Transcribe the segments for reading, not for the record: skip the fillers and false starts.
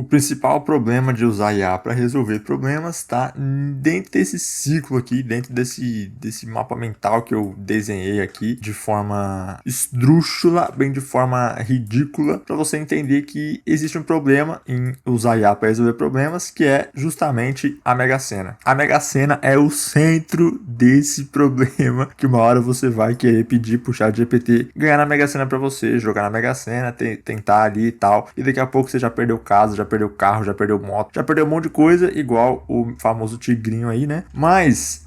o principal problema de usar IA para resolver problemas está dentro desse ciclo aqui, dentro desse mapa mental que eu desenhei aqui de forma esdrúxula, bem de forma ridícula, para você entender que existe um problema em usar IA para resolver problemas, que é justamente a Mega Sena. A Mega Sena é o centro desse problema, que uma hora você vai querer pedir pro ChatGPT ganhar na Mega Sena para você, jogar na Mega Sena, tentar ali e tal, e daqui a pouco você já perdeu casa, já perdeu carro, já perdeu moto, já perdeu um monte de coisa, igual o famoso tigrinho aí, né? Mas,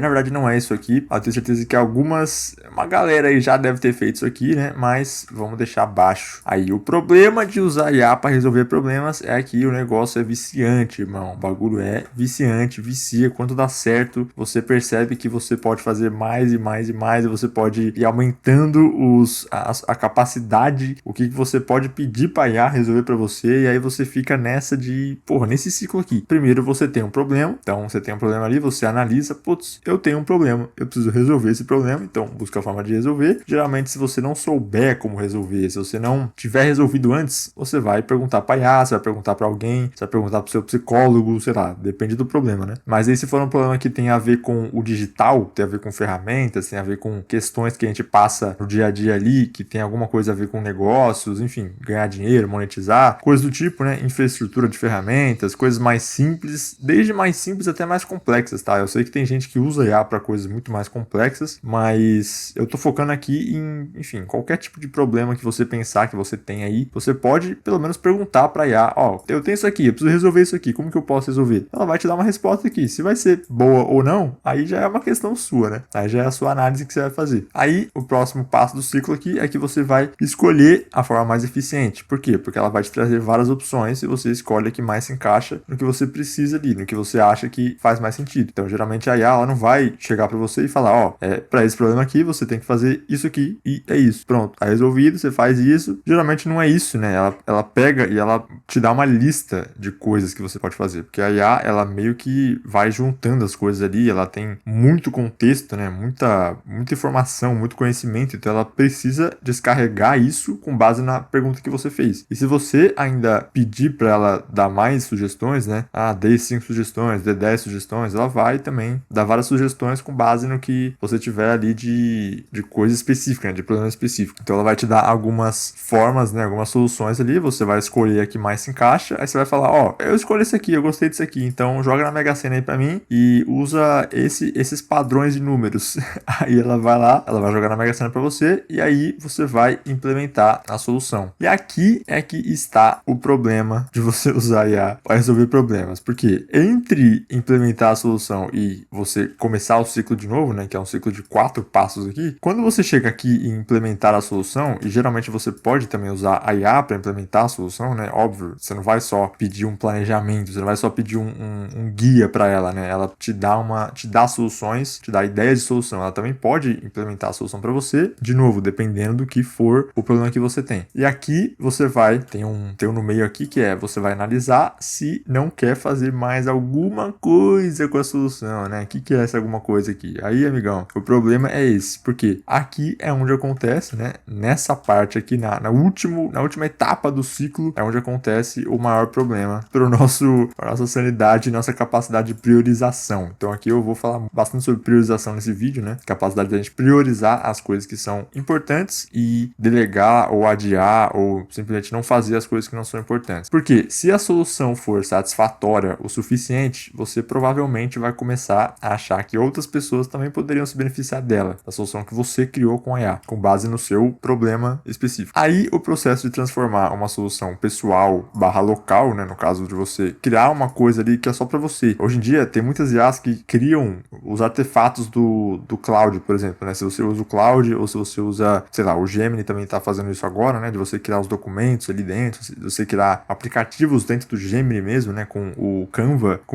na verdade não é isso aqui. Eu tenho certeza que uma galera aí já deve ter feito isso aqui, né? Mas vamos deixar abaixo. Aí, o problema de usar IA para resolver problemas é que o negócio é viciante, irmão. O bagulho é viciante, vicia. Quando dá certo, você percebe que você pode fazer mais e mais e mais, e você pode ir aumentando a capacidade, o que você pode pedir para IA resolver para você, e aí você fica nessa nesse ciclo aqui. Primeiro você tem um problema, então você tem um problema ali, você analisa, putz, eu tenho um problema, eu preciso resolver esse problema, então busca a forma de resolver. Geralmente, se você não souber como resolver, se você não tiver resolvido antes, você vai perguntar para IA, você vai perguntar para alguém, você vai perguntar pro seu psicólogo, sei lá, depende do problema, né? Mas aí se for um problema que tem a ver com o digital, tem a ver com ferramentas, tem a ver com questões que a gente passa no dia a dia ali, que tem alguma coisa a ver com negócios, enfim, ganhar dinheiro, monetizar, coisas do tipo, né? Infraestrutura de ferramentas, coisas mais simples, desde mais simples até mais complexas, tá? Eu sei que tem gente que usa IA para coisas muito mais complexas, mas eu tô focando aqui em, enfim, qualquer tipo de problema que você pensar que você tem aí, você pode pelo menos perguntar para IA, eu tenho isso aqui, eu preciso resolver isso aqui, como que eu posso resolver? Ela vai te dar uma resposta aqui. Se vai ser boa ou não, aí já é uma questão sua, né? Aí já é a sua análise que você vai fazer. Aí, o próximo passo do ciclo aqui é que você vai escolher a forma mais eficiente. Por quê? Porque ela vai te trazer várias opções e você escolhe a que mais se encaixa no que você precisa ali, no que você acha que faz mais sentido. Então, geralmente a IA, ela não vai chegar para você e falar, para esse problema aqui, você tem que fazer isso aqui e é isso. Pronto, tá resolvido, você faz isso. Geralmente não é isso, né? Ela pega e ela te dá uma lista de coisas que você pode fazer, porque a IA, ela meio que vai juntando as coisas ali, ela tem muito contexto, né? Muita informação, muito conhecimento, então ela precisa descarregar isso com base na pergunta que você fez. E se você ainda pedir para ela dar mais sugestões, né? Dê 5 sugestões, dê 10 sugestões, ela vai também dar várias sugestões com base no que você tiver ali de coisa específica, né? De problema específico. Então ela vai te dar algumas formas, né? Algumas soluções ali, você vai escolher a que mais se encaixa, aí você vai falar, eu escolhi esse aqui, eu gostei disso aqui, então joga na Mega Sena aí pra mim e usa esses padrões de números. Aí ela vai lá, ela vai jogar na Mega Sena pra você e aí você vai implementar a solução. E aqui é que está o problema de você usar IA para resolver problemas, porque entre implementar a solução e você começar o ciclo de novo, né, que é um ciclo de 4 passos aqui, quando você chega aqui e implementar a solução, e geralmente você pode também usar a IA para implementar a solução, né, óbvio, você não vai só pedir um planejamento, você não vai só pedir um guia para ela, né, ela te dá soluções, te dá ideias de solução, ela também pode implementar a solução para você, de novo, dependendo do que for o problema que você tem. E aqui você vai, tem um no meio aqui que você vai analisar se não quer fazer mais alguma coisa com a solução, né, o que é essa alguma coisa aqui? Aí, amigão, o problema é esse, porque aqui é onde acontece, né, nessa parte aqui, na última etapa do ciclo, é onde acontece o maior problema para nossa sanidade e nossa capacidade de priorização. Então aqui eu vou falar bastante sobre priorização nesse vídeo, né? Capacidade de a gente priorizar as coisas que são importantes e delegar ou adiar ou simplesmente não fazer as coisas que não são importantes. Porque se a solução for satisfatória o suficiente, você provavelmente vai começar a achar que outras pessoas também poderiam se beneficiar dela, da solução que você criou com a IA, com base no seu problema específico. Aí o processo de transformar uma solução pessoal / local, né, no caso de você criar uma coisa ali que é só para você. Hoje em dia tem muitas IAs que criam os artefatos do cloud, por exemplo, né? Se você usa o cloud ou se você usa, sei lá, o Gemini também tá fazendo isso agora, né? De você criar os documentos ali dentro, de você criar aplicativos dentro do Gemini mesmo, né? Com o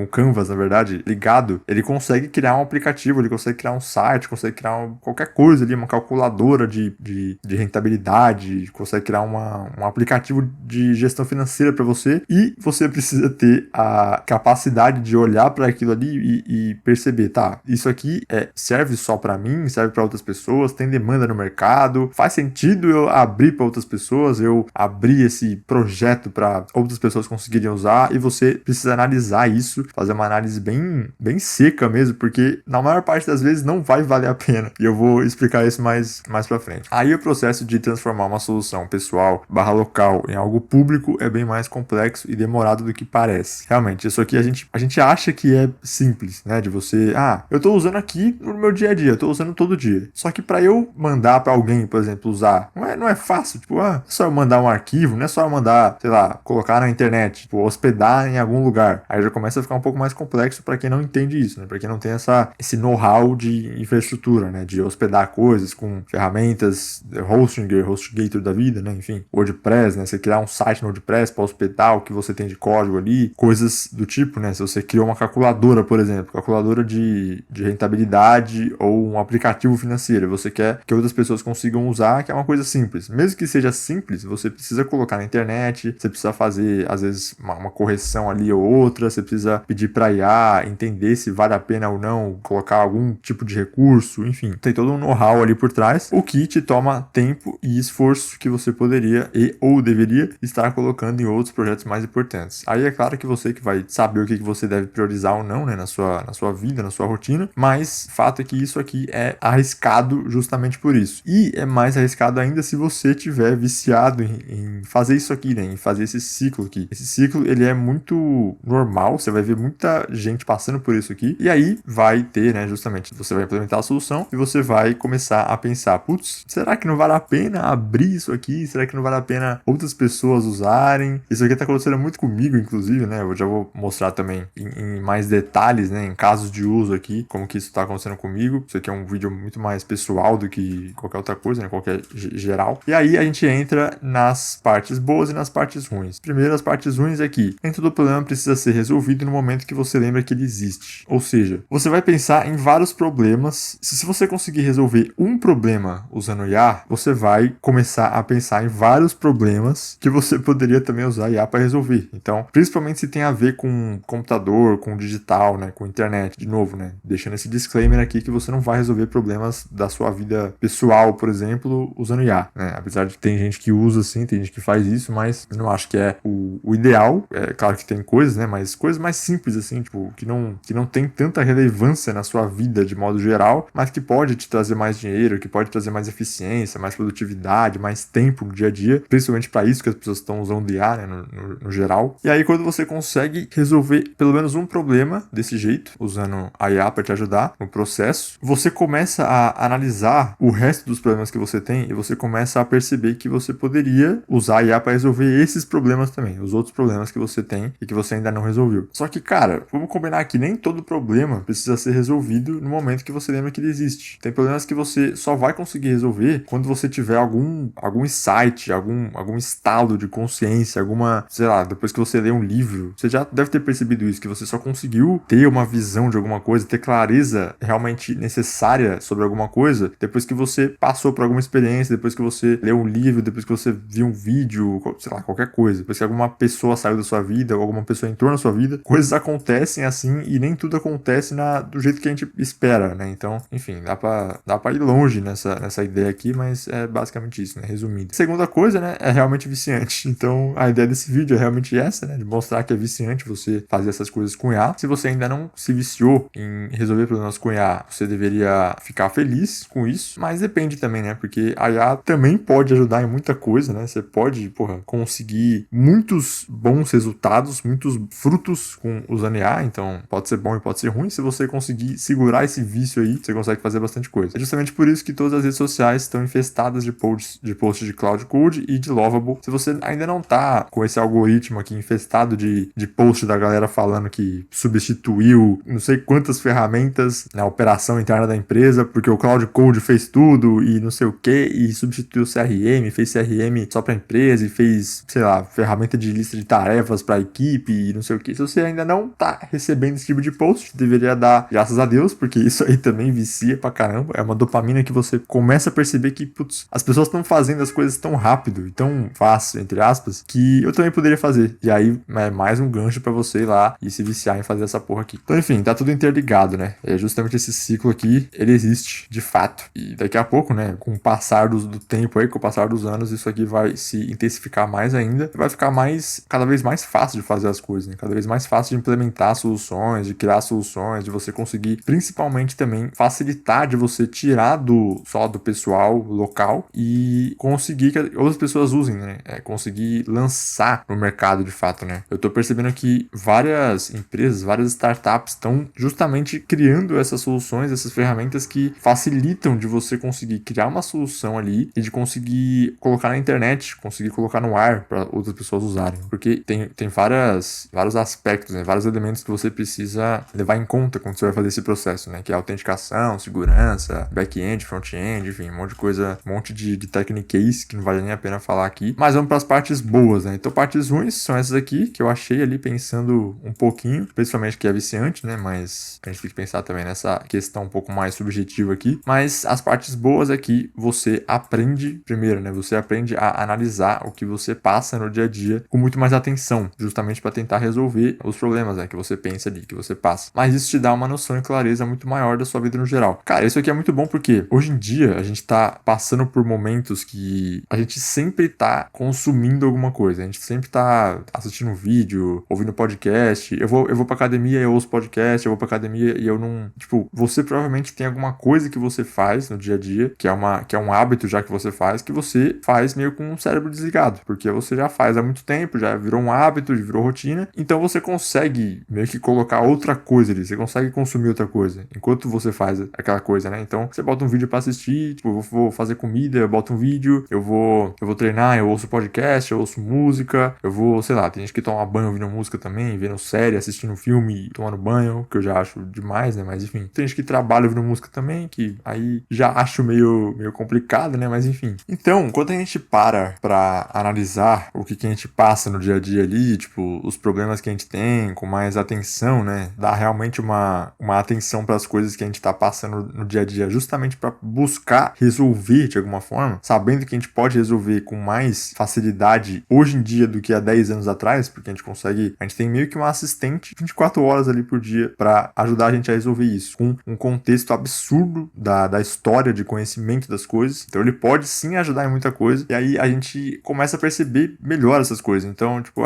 Canvas, na verdade, ligado, ele consegue criar um aplicativo, ele consegue criar um site, consegue criar qualquer coisa ali, uma calculadora de rentabilidade, consegue criar um aplicativo de gestão financeira para você, e você precisa ter a capacidade de olhar para aquilo ali e perceber, tá, isso aqui serve só para mim, serve para outras pessoas, tem demanda no mercado, faz sentido eu abrir para outras pessoas, eu abrir esse projeto para outras pessoas conseguiriam usar, e você precisa analisar isso, fazer uma análise bem seca mesmo, porque na maior parte das vezes não vai valer a pena. E eu vou explicar isso mais pra frente. Aí o processo de transformar uma solução pessoal / local em algo público é bem mais complexo e demorado do que parece. Realmente, isso aqui a gente acha que é simples, né? De você, eu tô usando aqui no meu dia a dia, eu tô usando todo dia. Só que para eu mandar para alguém, por exemplo, usar, não é fácil, tipo, é só eu mandar um arquivo, não é só eu mandar, sei lá, colocar na internet, tipo, hospedar em algum lugar. Aí já começa a ficar um pouco mais complexo para quem não entende isso, né? Para quem não tem esse know-how de infraestrutura, né? De hospedar coisas com ferramentas, HostGator da vida, né? Enfim, WordPress, né? Você criar um site no WordPress para hospedar o que você tem de código ali, coisas do tipo, né? Se você criou uma calculadora, por exemplo, calculadora de rentabilidade ou um aplicativo financeiro, você quer que outras pessoas consigam usar, que é uma coisa simples. Mesmo que seja simples, você precisa colocar na internet, você precisa fazer, às vezes, uma correção ali ou outra, você precisa pedir para IA entender se vale a pena ou não colocar algum tipo de recurso, enfim, tem todo um know-how ali por trás, o que te toma tempo e esforço que você poderia ou deveria estar colocando em outros projetos mais importantes. Aí é claro que você que vai saber o que você deve priorizar ou não, né, na sua vida, na sua rotina, mas fato é que isso aqui é arriscado justamente por isso. E é mais arriscado ainda se você tiver viciado em fazer isso aqui, né, em fazer esse ciclo aqui. Esse ciclo, ele é muito normal, você vai ver muita gente passando por isso aqui, e aí vai ter, né, justamente, você vai implementar a solução e você vai começar a pensar, putz, será que não vale a pena abrir isso aqui? Será que não vale a pena outras pessoas usarem? Isso aqui tá acontecendo muito comigo, inclusive, né, eu já vou mostrar também em mais detalhes, né, em casos de uso aqui, como que isso tá acontecendo comigo. Isso aqui é um vídeo muito mais pessoal do que qualquer outra coisa, né, qualquer geral. E aí a gente entra nas partes boas e nas partes ruins. Primeiro, as partes ruins é que nem todo problema precisa ser resolvido no momento que você lembra que ele existe. Ou seja, você vai pensar em vários problemas. Se você conseguir resolver um problema usando IA, você vai começar a pensar em vários problemas que você poderia também usar IA para resolver. Então, principalmente se tem a ver com computador, com digital, né, com internet. De novo, né, deixando esse disclaimer aqui que você não vai resolver problemas da sua vida pessoal, por exemplo, usando IA, né? Apesar de que tem gente que usa assim, tem gente que faz isso, mas eu não acho que é o ideal. É claro que tem coisas, né, mas coisas mais simples assim, tipo, que não tem tanta relevância na sua vida de modo geral, mas que pode te trazer mais dinheiro, que pode trazer mais eficiência, mais produtividade, mais tempo no dia a dia, principalmente para isso que as pessoas estão usando IA, né, no geral. E aí quando você consegue resolver pelo menos um problema desse jeito, usando a IA para te ajudar no processo, você começa a analisar o resto dos problemas que você tem e você começa a perceber que você poderia usar a IA para resolver esses problemas também, os outros problemas que você tem e que você ainda não resolveu. Só que, cara, vamos combinar que nem todo problema precisa ser resolvido no momento que você lembra que ele existe. Tem problemas que você só vai conseguir resolver quando você tiver algum insight, algum estado de consciência, sei lá, depois que você lê um livro, você já deve ter percebido isso, que você só conseguiu ter uma visão de alguma coisa, ter clareza realmente necessária sobre alguma coisa, depois que você passou por alguma experiência, depois que você leu um livro, depois que você viu um vídeo, sei lá, qualquer coisa, depois que alguma pessoa saiu da sua vida, ou alguma pessoa entrou na sua vida, coisas acontecem assim e nem tudo acontece do jeito que a gente espera, né? Então, enfim, dá pra ir longe nessa ideia aqui, mas é basicamente isso, né? Resumindo. Segunda coisa, né? É realmente viciante. Então, a ideia desse vídeo é realmente essa, né? De mostrar que é viciante você fazer essas coisas com IA. Se você ainda não se viciou em resolver problemas com IA, você deveria ficar feliz com isso, mas depende também, né? Porque a IA também pode ajudar em muita coisa, né? Você pode, conseguir muitos bons resultados, muitos frutos usando IA, então pode ser bom e pode ser ruim. Se você conseguir segurar esse vício aí, você consegue fazer bastante coisa. É justamente por isso que todas as redes sociais estão infestadas de posts de Cloud Code e de Lovable. Se você ainda não tá com esse algoritmo aqui infestado de post da galera falando que substituiu não sei quantas ferramentas na operação interna da empresa, porque o Cloud Code fez tudo e não sei o que, e substituiu o CRM, fez CRM só pra empresa e fez, sei lá, ferramenta de lista de tarefas pra equipe e não sei o que. Se você ainda não tá recebendo esse tipo de post, deveria dar graças a Deus, porque isso aí também vicia pra caramba. É uma dopamina que você começa a perceber que, putz, as pessoas estão fazendo as coisas tão rápido e tão fácil, entre aspas, que eu também poderia fazer. E aí é mais um gancho pra você ir lá e se viciar em fazer essa porra aqui. Então, enfim, tá tudo interligado, né? É justamente esse ciclo aqui, ele existe de fato. E daqui a pouco, né, com o passar do tempo aí, com o passar dos anos, isso aqui vai se intensificar mais ainda. Vai ficar ficar cada vez mais fácil de fazer as coisas, né? Cada vez mais fácil de implementar soluções, de criar soluções, de você conseguir, principalmente também, facilitar de você tirar só do pessoal local e conseguir que outras pessoas usem, né? Conseguir lançar no mercado de fato, né? Eu tô percebendo que várias empresas, várias startups estão justamente criando essas soluções, essas ferramentas que facilitam de você conseguir criar uma solução ali e de conseguir colocar na internet, conseguir colocar no ar para outras pessoas usarem. Porque tem vários aspectos, né? Vários elementos que você precisa levar em conta quando você vai fazer esse processo, né? Que é autenticação, segurança, back-end, front-end, enfim, um monte de coisa, um monte de techniques que não vale nem a pena falar aqui. Mas vamos para as partes boas, né? Então, partes ruins são essas aqui, que eu achei ali pensando um pouquinho, principalmente que é viciante, né? Mas a gente tem que pensar também nessa questão um pouco mais subjetiva aqui. Mas as partes boas é que você aprende, primeiro, né? Você aprende a analisar o que você passa no dia a dia com muito mais atenção, justamente para tentar resolver os problemas, né? Que você pensa ali, que você passa. Mas isso te dá uma noção e clareza muito maior da sua vida no geral. Cara, isso aqui é muito bom porque hoje em dia a gente tá passando por momentos que a gente sempre tá consumindo alguma coisa. A gente sempre tá assistindo um vídeo, ouvindo podcast. Eu vou pra academia e eu ouço podcast, eu vou pra academia e eu não... Tipo, você provavelmente tem alguma coisa que você faz no dia a dia, que é um hábito já que você faz meio com o cérebro desligado, porque você já faz há muito tempo, já virou um hábito, virou rotina, então você consegue meio que colocar outra coisa ali, você consegue consumir outra coisa, enquanto você faz aquela coisa, né? Então, você bota um vídeo pra assistir, tipo, eu vou fazer comida, eu boto um vídeo, eu vou treinar, eu ouço podcast, eu ouço música, eu vou, sei lá, tem gente que toma banho ouvindo música também, vendo série, assistindo filme, tomando banho, que eu já acho demais, né? Mas enfim, tem gente que trabalha ouvindo música também, que aí já acho meio complicado, né? Mas enfim. Então, quando a gente para pra analisar o que a gente passa no dia a dia ali, tipo, os problemas que a gente tem, com mais atenção, né? Dar realmente uma atenção para as coisas que a gente tá passando no dia a dia, justamente para buscar resolver de alguma forma, sabendo que a gente pode resolver com mais facilidade hoje em dia do que há 10 anos atrás, porque a gente tem meio que uma assistente 24 horas ali por dia para ajudar a gente a resolver isso, com um contexto absurdo da história de conhecimento das coisas. Então ele pode sim ajudar em muita coisa, e aí a gente começa a perceber melhor essas coisas. Então, tipo,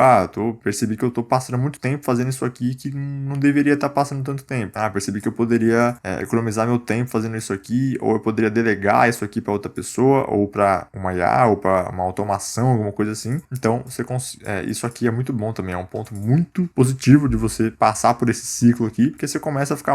percebi que eu tô passando muito tempo fazendo isso aqui que não deveria estar passando tanto tempo. Percebi que eu poderia economizar meu tempo fazendo isso aqui, ou eu poderia delegar isso aqui para outra pessoa, ou para uma IA, ou para uma automação, alguma coisa assim. Então, isso aqui é muito bom também, é um ponto muito positivo de você passar por esse ciclo aqui, porque você começa a ficar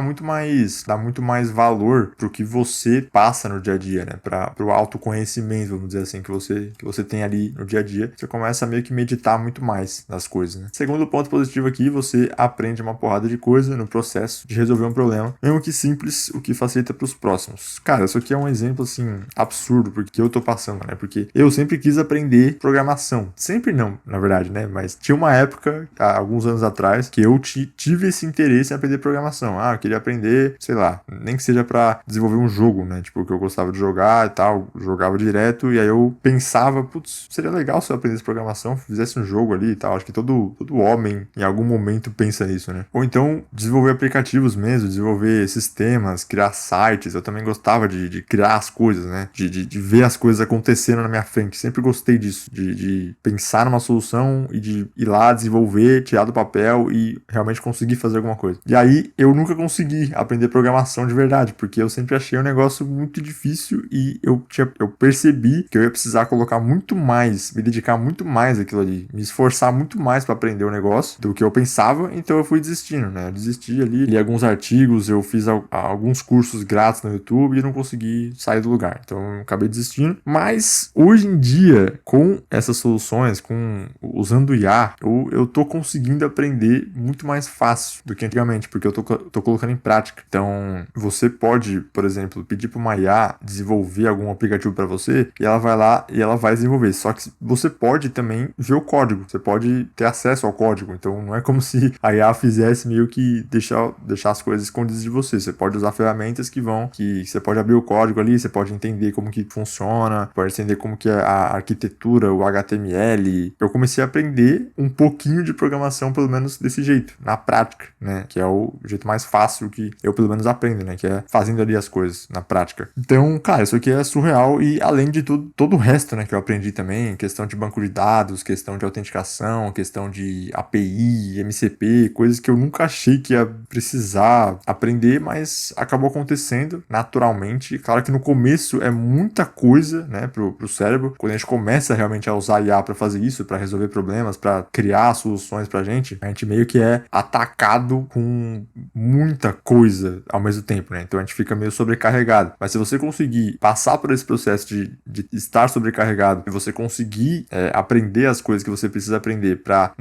dar muito mais valor pro que você passa no dia a dia, né? Pro autoconhecimento, vamos dizer assim, que você tem ali no dia a dia. Você começa a meio que meditar muito mais nas coisas, né? Segundo ponto positivo aqui, você aprende uma porrada de coisa no processo de resolver um problema, mesmo que simples, o que facilita pros próximos. Cara, isso aqui é um exemplo, assim, absurdo, porque eu tô passando, né? Porque eu sempre quis aprender programação. Sempre não, na verdade, né? Mas tinha uma época, há alguns anos atrás, que eu tive esse interesse em aprender programação. Eu queria aprender, sei lá, nem que seja pra desenvolver um jogo, né? Tipo, que eu gostava de jogar e tal, jogava direto, e aí eu pensava, putz, seria legal se eu aprendesse programação, fizesse um jogo ali e tal. Acho que todo homem, em algum momento, pensa nisso, né? Ou então, desenvolver aplicativos mesmo, desenvolver sistemas, criar sites. Eu também gostava de criar as coisas, né? De ver as coisas acontecendo na minha frente. Sempre gostei disso, de pensar numa solução e de ir lá, desenvolver, tirar do papel e realmente conseguir fazer alguma coisa. E aí, eu nunca consegui aprender programação de verdade, porque eu sempre achei um negócio muito difícil e eu percebi que eu ia precisar colocar muito mais, me dedicar muito mais àquilo ali, me esforçar muito mais para aprender o negócio do que eu pensava, então eu fui desistindo, né? Eu desisti ali, li alguns artigos, eu fiz alguns cursos grátis no YouTube e não consegui sair do lugar, então eu acabei desistindo. Mas hoje em dia, com essas soluções, usando o IA, eu tô conseguindo aprender muito mais fácil do que antigamente, porque eu tô colocando em prática. Então, você pode, por exemplo, pedir para uma IA desenvolver algum aplicativo para você e ela vai lá e ela vai desenvolver. Só que você pode também ver o código, você pode ter acesso ao código. Então, não é como se a IA fizesse meio que deixar as coisas escondidas de você. Você pode usar ferramentas que você pode abrir o código ali, você pode entender como que funciona, pode entender como que é a arquitetura, o HTML. Eu comecei a aprender um pouquinho de programação, pelo menos desse jeito, na prática, né? Que é o jeito mais fácil que eu, pelo menos, aprendo, né? Que é fazendo ali as coisas na prática. Então, cara, isso aqui é surreal e além de tudo, todo o resto, né? Que eu aprendi também, questão de banco de dados, questão de autenticação, questão de API, MCP, coisas que eu nunca achei que ia precisar aprender, mas acabou acontecendo naturalmente. Claro que no começo é muita coisa, né, pro cérebro. Quando a gente começa realmente a usar IA para fazer isso, para resolver problemas, para criar soluções pra gente, a gente meio que é atacado com muita coisa ao mesmo tempo, né? Então a gente fica meio sobrecarregado. Mas se você conseguir passar por esse processo de estar sobrecarregado e você conseguir aprender as coisas que você precisa aprender para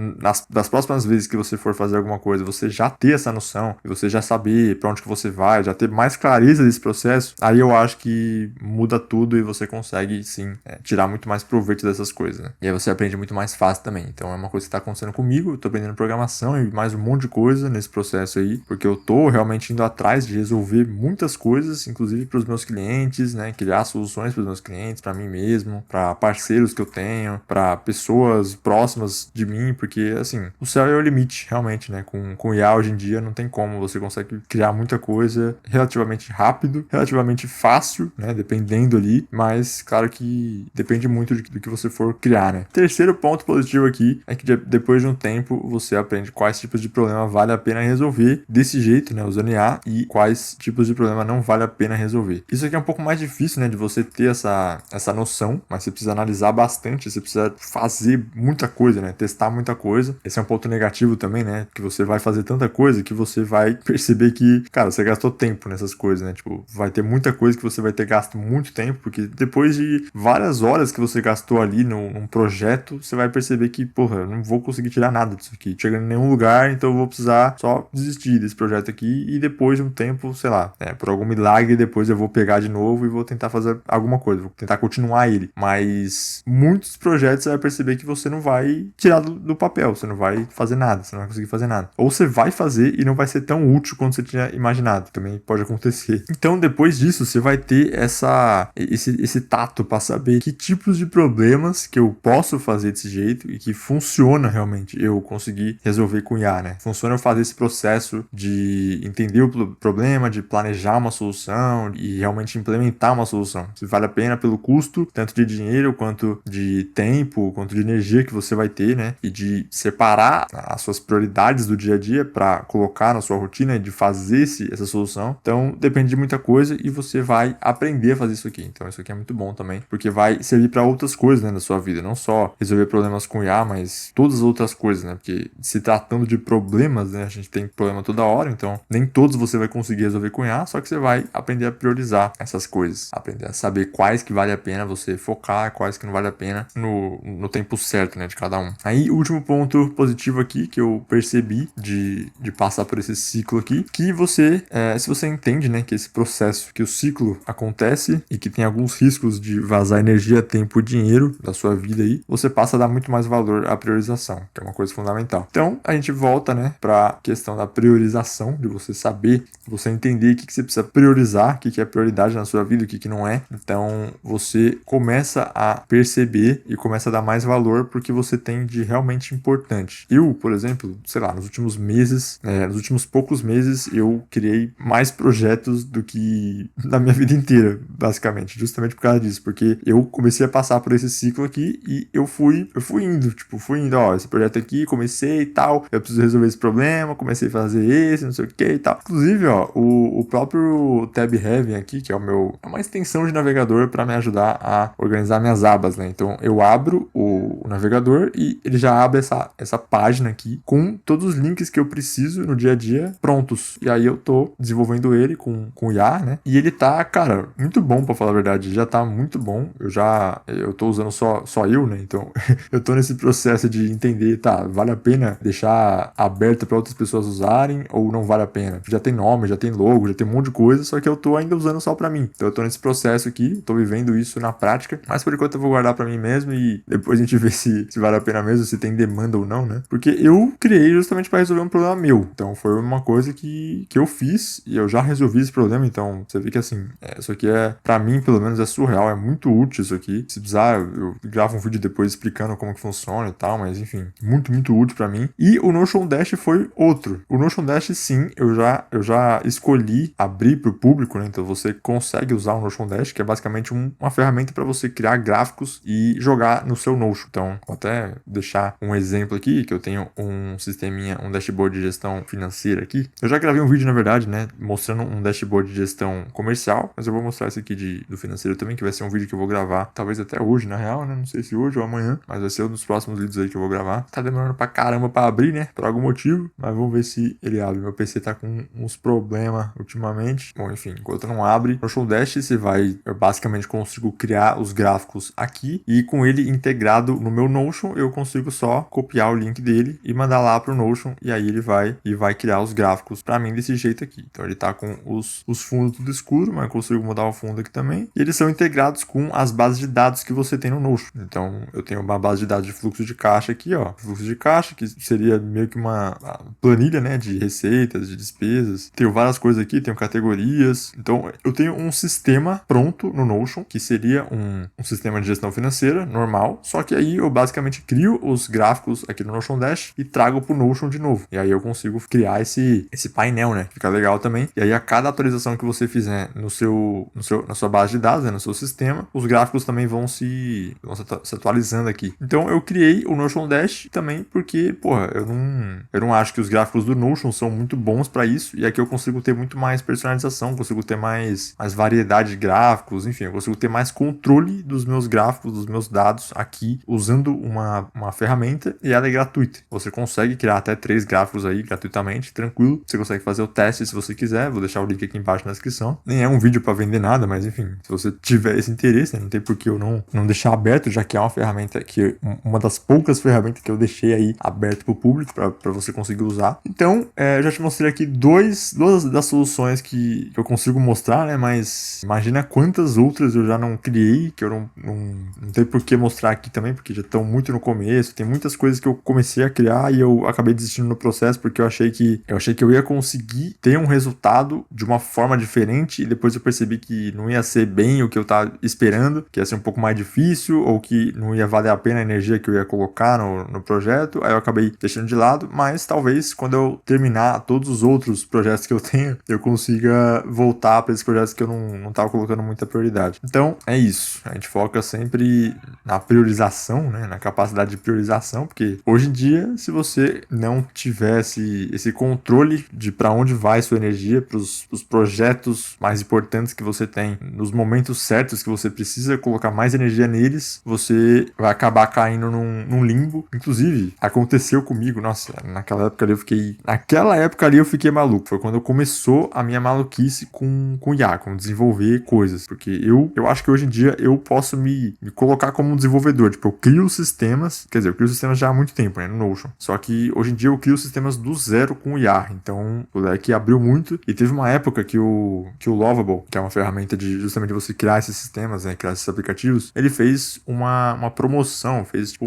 das próximas vezes que você for fazer alguma coisa, você já ter essa noção e você já saber para onde que você vai, já ter mais clareza desse processo, aí eu acho que muda tudo e você consegue sim tirar muito mais proveito dessas coisas, né? E aí você aprende muito mais fácil também. Então é uma coisa que está acontecendo comigo, eu tô aprendendo programação e mais um monte de coisa nesse processo aí, porque eu tô realmente indo atrás de resolver muitas coisas, inclusive para os meus clientes, né? Criar soluções para os meus clientes, para mim mesmo, para parceiros que eu tenho, para pessoas próximas de mim, porque assim, o céu é o limite, realmente, né? Com IA hoje em dia não tem como, você consegue criar muita coisa relativamente rápido, relativamente fácil, né? Dependendo ali, mas claro que depende muito do que você for criar, né? Terceiro ponto positivo aqui é que depois de um tempo você aprende quais tipos de problema vale a pena resolver desse jeito, né? Usando IA, e quais tipos de problema não vale a pena resolver. Isso aqui é um pouco mais difícil, né? De você ter essa noção, mas você precisa analisar bastante, você precisa fazer muita coisa, né? Testar muita coisa. Esse é um ponto negativo também, né? Que você vai fazer tanta coisa que você vai perceber que, cara, você gastou tempo nessas coisas, né? Tipo, vai ter muita coisa que você vai ter gasto muito tempo, porque depois de várias horas que você gastou ali num projeto, você vai perceber que, porra, eu não vou conseguir tirar nada disso aqui. Chegando em nenhum lugar, então eu vou precisar só desistir desse projeto aqui e depois de um tempo, sei lá, por algum milagre, depois eu vou pegar de novo e vou tentar fazer alguma coisa, vou tentar continuar ele. Mas muitos projetos você vai perceber que você não vai tirar do papel, você não vai fazer nada, você não vai conseguir fazer nada. Ou você vai fazer e não vai ser tão útil quanto você tinha imaginado, também pode acontecer. Então depois disso, você vai ter esse tato para saber que tipos de problemas que eu posso fazer desse jeito e que funciona realmente eu conseguir resolver com IA, né? Funciona eu fazer esse processo de entender o problema, de planejar uma solução e realmente implementar uma solução. Se vale a pena pelo custo, tanto de dinheiro quanto de tempo, quanto de energia que você vai ter, né? E de separar as suas prioridades do dia a dia para colocar na sua rotina e de fazer essa solução. Então, depende de muita coisa e você vai aprender a fazer isso aqui. Então, isso aqui é muito bom também, porque vai servir para outras coisas, né, na sua vida. Não só resolver problemas com IA, mas todas as outras coisas, né? Porque se tratando de problemas, né, a gente tem problema toda hora, então nem todos você vai conseguir resolver com IA, só que você vai aprender a priorizar essas coisas, aprender a saber quais que vale a pena você focar, quais que não vale a pena no tempo certo, né, de cada um. Aí, o último ponto positivo aqui que eu percebi de passar por esse ciclo aqui, que você, se você entende, né, que esse processo, que o ciclo acontece e que tem alguns riscos de vazar energia, tempo e dinheiro da sua vida aí, você passa a dar muito mais valor à priorização, que é uma coisa fundamental. Então, a gente volta, né, pra questão da priorização, de você saber, você entender o que você precisa priorizar, o que é prioridade na sua vida, o que não é. Então, você começa a perceber e começa a dar mais valor porque você tem de realmente importante. Eu, por exemplo, sei lá, nos últimos meses, nos últimos poucos meses, eu criei mais projetos do que na minha vida inteira, basicamente, justamente por causa disso, porque eu comecei a passar por esse ciclo aqui e eu fui indo, ó, esse projeto aqui, comecei e tal, eu preciso resolver esse problema, comecei a fazer esse, não sei o que e tal. Inclusive, ó, o próprio Tab Heaven aqui, que é uma extensão de navegador para me ajudar a organizar minhas abas, né? Então, eu abro o navegador e ele já abre essa página aqui com todos os links que eu preciso no dia a dia prontos. E aí eu tô desenvolvendo ele com IA, né? E ele tá, cara, muito bom, pra falar a verdade. Já tá muito bom. Eu tô usando só eu, né? Então, eu tô nesse processo de entender, tá, vale a pena deixar aberto para outras pessoas usarem ou não vale a pena? Já tem nome, já tem logo, já tem um monte de coisa, só que eu tô ainda usando só pra mim. Então, eu tô nesse processo aqui, tô vivendo isso na prática, mas por enquanto eu vou guardar pra mim mesmo e depois a gente vê se vale a pena mesmo, se tem demanda ou não, né? Porque eu criei justamente para resolver um problema meu. Então, foi uma coisa que eu fiz e eu já resolvi esse problema. Então, você vê que assim, isso aqui pra mim, pelo menos, é surreal, é muito útil isso aqui. Se precisar, eu gravo um vídeo depois explicando como que funciona e tal, mas enfim, muito, muito útil pra mim. E o Notion Dash foi outro. O Notion Dash, sim, eu já escolhi abrir pro público, né? Então, você consegue usar o Notion Dash, que é basicamente uma ferramenta para você criar gráficos e jogar no seu Notion. Então, Então, vou até deixar um exemplo aqui, que eu tenho um sisteminha, um dashboard de gestão financeira aqui. Eu já gravei um vídeo, na verdade, né, mostrando um dashboard de gestão comercial, mas eu vou mostrar esse aqui do financeiro também, que vai ser um vídeo que eu vou gravar, talvez até hoje, na real, né, não sei se hoje ou amanhã, mas vai ser um dos próximos vídeos aí que eu vou gravar. Tá demorando pra caramba pra abrir, né, por algum motivo, mas vamos ver se ele abre. Meu PC tá com uns problemas ultimamente. Bom, enfim, enquanto não abre, no Notion Dash eu basicamente consigo criar os gráficos aqui e com ele integrado no meu Notion, eu consigo só copiar o link dele e mandar lá pro Notion e aí ele vai criar os gráficos pra mim desse jeito aqui. Então ele tá com os fundos tudo escuro, mas eu consigo mudar o fundo aqui também. E eles são integrados com as bases de dados que você tem no Notion. Então eu tenho uma base de dados de fluxo de caixa aqui, ó. Fluxo de caixa, que seria meio que uma planilha, né, de receitas, de despesas. Tenho várias coisas aqui, tenho categorias. Então eu tenho um sistema pronto no Notion, que seria um sistema de gestão financeira normal, só que aí eu basicamente crio os gráficos aqui no Notion Dash e trago pro Notion de novo. E aí eu consigo criar esse painel, né? Fica legal também. E aí a cada atualização que você fizer na sua base de dados, né, no seu sistema, os gráficos também vão se atualizando aqui. Então eu criei o Notion Dash também porque, porra, eu não acho que os gráficos do Notion são muito bons para isso, e aqui eu consigo ter muito mais personalização, consigo ter mais variedade de gráficos, enfim, eu consigo ter mais controle dos meus gráficos, dos meus dados aqui, usando uma ferramenta, e ela é gratuita. Você consegue criar até 3 gráficos aí gratuitamente, tranquilo. Você consegue fazer o teste se você quiser, vou deixar o link aqui embaixo na descrição. Nem é um vídeo para vender nada, mas enfim, se você tiver esse interesse, né, não tem por que eu não deixar aberto, já que é uma ferramenta uma das poucas ferramentas que eu deixei aí aberto para o público, para você conseguir usar. Então, eu já te mostrei aqui duas das soluções que eu consigo mostrar, né, mas imagina quantas outras eu já não criei, que eu não tenho por que mostrar aqui também, porque já estão muito no começo, tem muitas coisas que eu comecei a criar e eu acabei desistindo no processo, porque eu achei que eu ia conseguir ter um resultado de uma forma diferente, e depois eu percebi que não ia ser bem o que eu estava esperando, que ia ser um pouco mais difícil, ou que não ia valer a pena a energia que eu ia colocar no projeto, aí eu acabei deixando de lado, mas talvez quando eu terminar todos os outros projetos que eu tenho, eu consiga voltar para esses projetos que eu não estava colocando muita prioridade. Então, é isso. A gente foca sempre na priorização, né? Na capacidade de priorização, porque hoje em dia, se você não tivesse esse controle de para onde vai sua energia, para os projetos mais importantes que você tem, nos momentos certos que você precisa colocar mais energia neles, você vai acabar caindo num limbo. Inclusive, aconteceu comigo, nossa, naquela época ali eu fiquei maluco. Foi quando começou a minha maluquice com IA, com desenvolver coisas. Porque eu acho que hoje em dia eu posso me colocar como um desenvolvedor. Tipo, eu crio sistemas, quer dizer, eu crio sistemas já há muito tempo, né, no Notion. Só que hoje em dia eu crio sistemas do zero com IA. Então, o leque abriu muito. E teve uma época que o Lovable, que é uma ferramenta de justamente você criar esses sistemas, né, criar esses aplicativos, ele fez uma promoção, fez tipo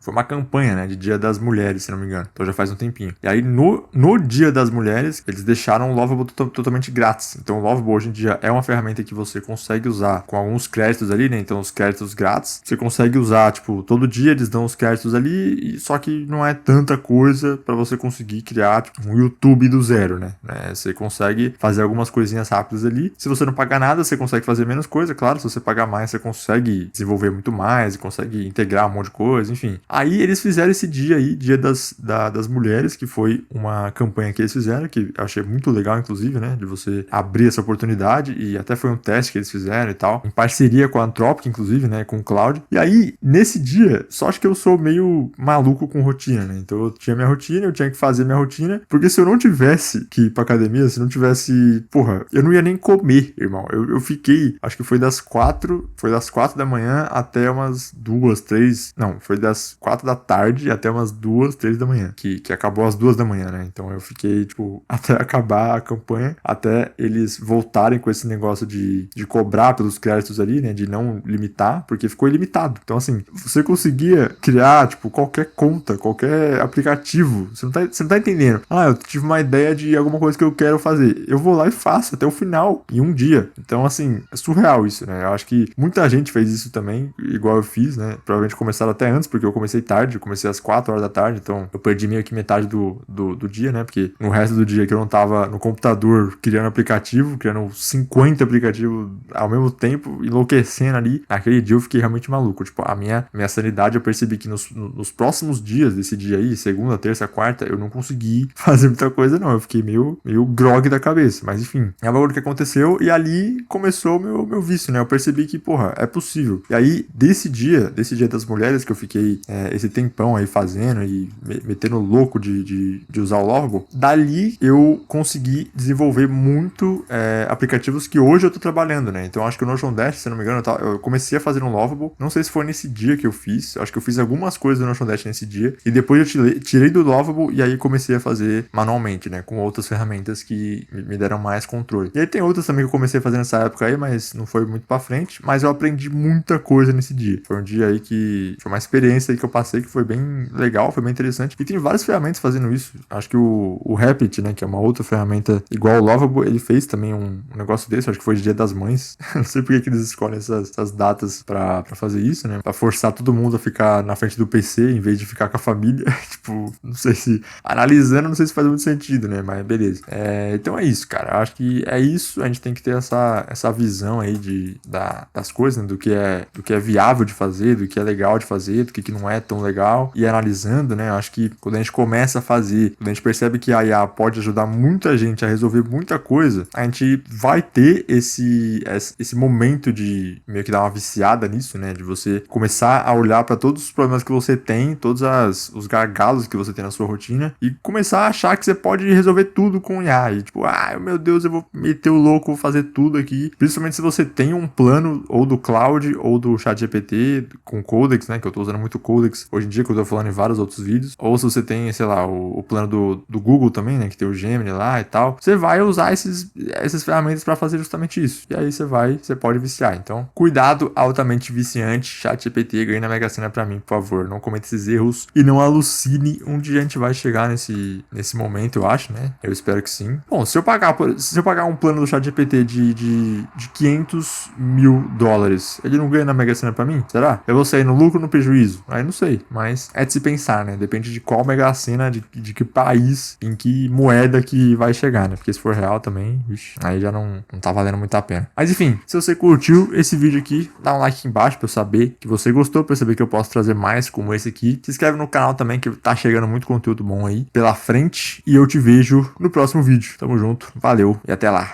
foi uma campanha, né, de Dia das Mulheres, se não me engano. Então já faz um tempinho. E aí no Dia das Mulheres, eles deixaram o Lovable totalmente grátis. Então o Lovable hoje em dia é uma ferramenta que você consegue usar com alguns créditos ali, né? Então os créditos grátis, você consegue usar, tipo, todo dia eles dão os créditos ali, só que não é tanta coisa para você conseguir criar tipo, um YouTube do zero, né? Você consegue fazer algumas coisinhas rápidas ali. Se você não pagar nada, você consegue fazer menos coisa, claro. Se você pagar mais, você consegue desenvolver muito mais, consegue integrar um monte de coisa, enfim. Aí eles fizeram esse dia aí, Dia das Mulheres, que foi uma campanha que eles fizeram, que eu achei muito legal, inclusive, né? De você abrir essa oportunidade, e até foi um teste que eles fizeram e tal, em parceria com a Anthropic, inclusive, né? Com o Cloud. E aí, nesse dia, só acho que eu sou meio maluco com rotina, né? Então eu tinha minha rotina, eu tinha que fazer minha rotina, porque se eu não tivesse que ir pra academia, se não tivesse, porra, eu não ia nem comer, irmão. Eu fiquei, acho que foi das 4 da manhã até umas 2, 3, não, foi das 4 da tarde até umas 2, 3 da manhã, que acabou às 2 da manhã, né? Então eu fiquei, tipo, até acabar a campanha, até eles voltarem com esse negócio de cobrar pelos créditos ali, né? De não limitar, porque ficou ilimitado. Então, assim, você conseguia criar, tipo, qualquer conta, qualquer aplicativo. Você não tá entendendo. Ah, eu tive uma ideia de alguma coisa que eu quero fazer. Eu vou lá e faço até o final, em um dia. Então, assim, é surreal isso, né? Eu acho que muita gente fez isso também, igual eu fiz, né? Provavelmente começaram até antes, porque eu comecei tarde, eu comecei às 4 horas da tarde, então eu perdi meio que metade do dia, né? Porque no resto do dia que eu não tava no computador criando aplicativo, criando 50 aplicativos ao mesmo tempo, enlouquecendo ali, naquele dia eu fiquei realmente maluco. Tipo, a minha minha sanidade, eu percebi que nos próximos dias desse dia aí, segunda, terça, quarta, eu não consegui fazer muita coisa, não. Eu fiquei meio grog da cabeça. Mas enfim, é o que aconteceu e ali começou o meu vício, né? Eu percebi que, porra, é possível. E aí, desse dia das mulheres que eu fiquei esse tempão aí fazendo e metendo louco de usar o Lovable, dali eu consegui desenvolver muito aplicativos que hoje eu tô trabalhando, né? Então acho que o Notion Dash, se não me engano, eu comecei a fazer um Lovable. Não sei se foi nesse dia que eu fiz. Acho que eu fiz algumas coisas do Notion Dash nesse dia. E depois eu tirei do Lovable e aí comecei a fazer manualmente, né? Com outras ferramentas que me deram mais controle. E aí tem outras também que eu comecei a fazer nessa época aí, mas não foi muito pra frente. Mas eu aprendi muita coisa nesse dia. Foi um dia aí que foi uma experiência aí que eu passei que foi bem legal, foi bem interessante. E tem várias ferramentas fazendo isso. Acho que o Rapid, né? Que é uma outra ferramenta igual o Lovable, ele fez também um negócio desse. Acho que foi Dia das Mães. Não sei por que eles escolhem essas datas pra fazer isso, né? Pra forçar todo mundo a ficar na frente do PC em vez de ficar com a família. Tipo, não sei se... Analisando, não sei se faz muito sentido, né? Mas beleza. Então é isso, cara. Acho que é isso. A gente tem que ter essa visão aí das coisas, né? Do que é viável de fazer, do que é legal de fazer, do que não é tão legal. E analisando, né? Acho que quando a gente começa a fazer, quando a gente percebe que a IA pode ajudar muita gente a resolver muita coisa, a gente vai ter esse momento de meio que dar uma viciada nisso, né? De você começar a olhar para todos os problemas que você tem, todos os gargalos que você tem na sua rotina e começar a achar que você pode resolver tudo com IA. E tipo, meu Deus, eu vou meter o louco, vou fazer tudo aqui. Principalmente se você tem um plano ou do Cloud ou do ChatGPT com Codex, né? Que eu tô usando muito Codex hoje em dia, que eu tô falando em vários outros vídeos. Ou se você tem, sei lá, o plano do Google também, né? Que tem o Gemini lá e tal. Você vai usar essas ferramentas para fazer justamente isso. E aí você pode viciar. Então, cuidado, altamente viciante. ChatGPT, ganhe na Mega Sena pra mim, por favor. Não cometa esses erros e não alucine. Um dia a gente vai chegar nesse momento, eu acho, né? Eu espero que sim. Bom, se eu pagar um plano do ChatGPT de $500 mil, ele não ganha na Mega Sena pra mim? Será? Eu vou sair no lucro ou no prejuízo? Aí não sei, mas é de se pensar, né? Depende de qual Mega Sena, de que país, em que moeda que vai chegar, né? Porque se for real também, aí já não tá valendo muito a pena. Mas enfim, se você curtiu esse vídeo aqui, dá um like aqui embaixo pra eu saber que você gostou, pra eu saber que eu posso trazer mais como esse aqui. Se inscreve no canal também, que tá chegando muito conteúdo bom aí pela frente. E eu te vejo no próximo vídeo. Tamo junto, valeu e até lá.